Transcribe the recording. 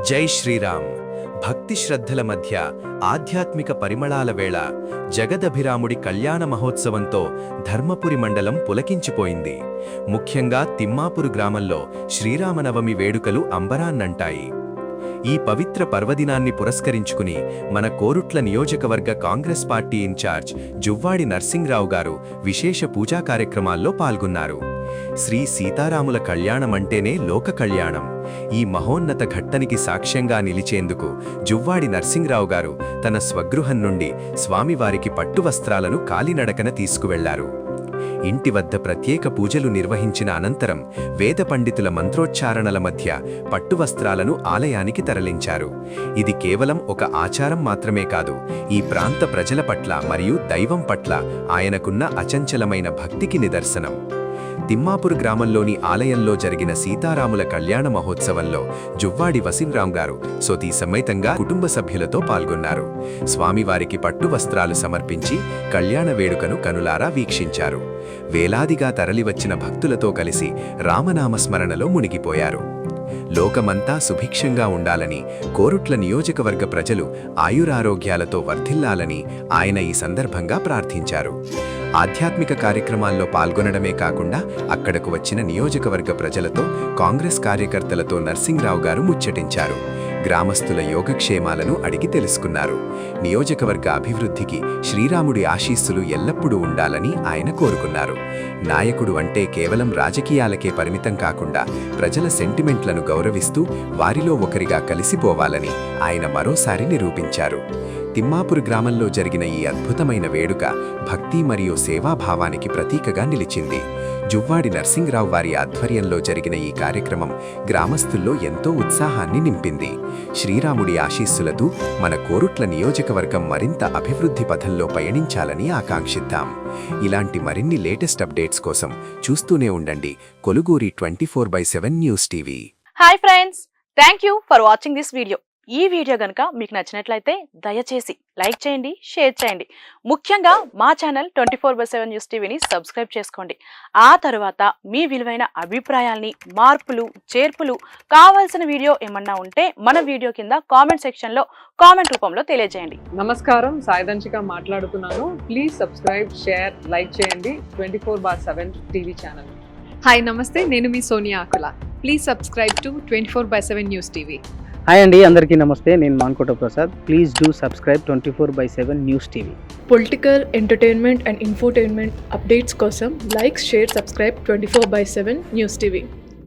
జై శ్రీరామ్. భక్తి శ్రద్ధల మధ్య ఆధ్యాత్మిక పరిమళాల వేళ జగదభిరాముడి కళ్యాణ మహోత్సవంతో ధర్మపురి మండలం పులకించిపోయింది. ముఖ్యంగా తిమ్మాపురు గ్రామంలో శ్రీరామనవమి వేడుకలు అంబరాన్నంటాయి. ఈ పవిత్ర పర్వదినాన్ని పురస్కరించుకుని మన కోరుట్ల నియోజకవర్గ కాంగ్రెస్ పార్టీ ఇన్ఛార్జ్ జువ్వాడి నర్సింగ్రావు గారు విశేష పూజా కార్యక్రమాల్లో పాల్గొన్నారు. శ్రీ సీతారాముల కళ్యాణమంటేనే లోక కళ్యాణం. ఈ మహోన్నత ఘట్టానికి సాక్ష్యంగా నిలిచేందుకు జువ్వాడి నర్సింగ్రావు గారు తన స్వగృహం నుండి స్వామివారికి పట్టు వస్త్రాలను కాలినడకన తీసుకువెళ్లారు. ఇంటి వద్ద ప్రత్యేక పూజలు నిర్వహించిన అనంతరం వేద పండితుల మంత్రోచ్చారణల మధ్య పట్టు వస్త్రాలను ఆలయానికి తరలించారు. ఇది కేవలం ఒక ఆచారం మాత్రమే కాదు, ఈ ప్రాంత ప్రజల పట్ల మరియు దైవం పట్ల ఆయనకున్న అచంచలమైన భక్తికి నిదర్శనం. తిమ్మాపురు గ్రామంలోని ఆలయంలో జరిగిన సీతారాముల కళ్యాణ మహోత్సవంలో జువ్వాడి వసీంరాం గారు సోతీ సమేతంగా కుటుంబ సభ్యులతో పాల్గొన్నారు. స్వామివారికి పట్టు వస్త్రాలు సమర్పించి కళ్యాణ వేడుకను కనులారా వీక్షించారు. వేలాదిగా తరలివచ్చిన భక్తులతో కలిసి రామనామస్మరణలో మునిగిపోయారు. లోకమంతా సుభిక్షంగా ఉండాలని, కోరుట్ల నియోజకవర్గ ప్రజలు ఆయురారోగ్యాలతో వర్ధిల్లాలని ఆయన ఈ సందర్భంగా ప్రార్థించారు. ఆధ్యాత్మిక కార్యక్రమాల్లో పాల్గొనడమే కాకుండా అక్కడకు వచ్చిన నియోజకవర్గ ప్రజలతో, కాంగ్రెస్ కార్యకర్తలతో నర్సింగ్రావు గారు ముచ్చటించారు. గ్రామస్తుల యోగక్షేమాలను అడిగి తెలుసుకున్నారు. నియోజకవర్గ అభివృద్ధికి శ్రీరాముడి ఆశీస్సులు ఎల్లప్పుడూ ఉండాలని ఆయన కోరుకున్నారు. నాయకుడు అంటే కేవలం రాజకీయాలకే పరిమితం కాకుండా ప్రజల సెంటిమెంట్లను గౌరవిస్తూ వారిలో ఒకరిగా కలిసిపోవాలని ఆయన మరోసారి నిరూపించారు. తిమ్మాపురు గ్రామంలో జరిగిన ఈ అద్భుతమైన వేడుక భక్తి మరియు సేవాభావానికి ప్రతీకగా నిలిచింది. జువ్వాడి నర్సింగ్రావు వారి ఆధ్వర్యంలో జరిగిన ఈ కార్యక్రమం గ్రామస్తుల్లో ఎంతో ఉత్సాహాన్ని నింపింది. శ్రీరాముడి ఆశీస్సులతో మన కోరుట్ల నియోజకవర్గం మరింత అభివృద్ధి పథంలో పయనించాలని ఆకాంక్షిద్దాం. ఇలాంటి మరిన్ని లేటెస్ట్ అప్డేట్స్ కోసం చూస్తూనే ఉండండి Koluguri 24/7 news TV. Hi friends, thank you for watching this video. ఈ వీడియో గనుక మీకు నచ్చినట్లయితే దయచేసి లైక్ చేయండి, షేర్ చేయండి. ముఖ్యంగా మా ఛానల్ 24/7 న్యూస్ టీవీని సబ్స్క్రైబ్ చేసుకోండి. ఆ తర్వాత మీ విలువైన అభిప్రాయాల్ని, మార్పులు, చేర్పులు, కావాల్సిన వీడియో ఏమన్నా ఉంటే మన వీడియో కింద కామెంట్ సెక్షన్లో కామెంట్ రూపంలో తెలియజేయండి. నమస్కారం, సాయిదంచిక మాట్లాడుతున్నాను. ప్లీజ్ సబ్స్క్రైబ్, షేర్, లైక్ చేయండి 24/7 టీవీ ఛానల్. హాయ్ నమస్తే, నేను మీ Sonia Akula. Please subscribe to 24/7 news TV. Hi అండి, అందరికీ నమస్తే. నేను Mankota Prasad. Please do subscribe 24/7 news TV. Political, entertainment and infotainment updates కోసం like, share, subscribe 24/7 news TV.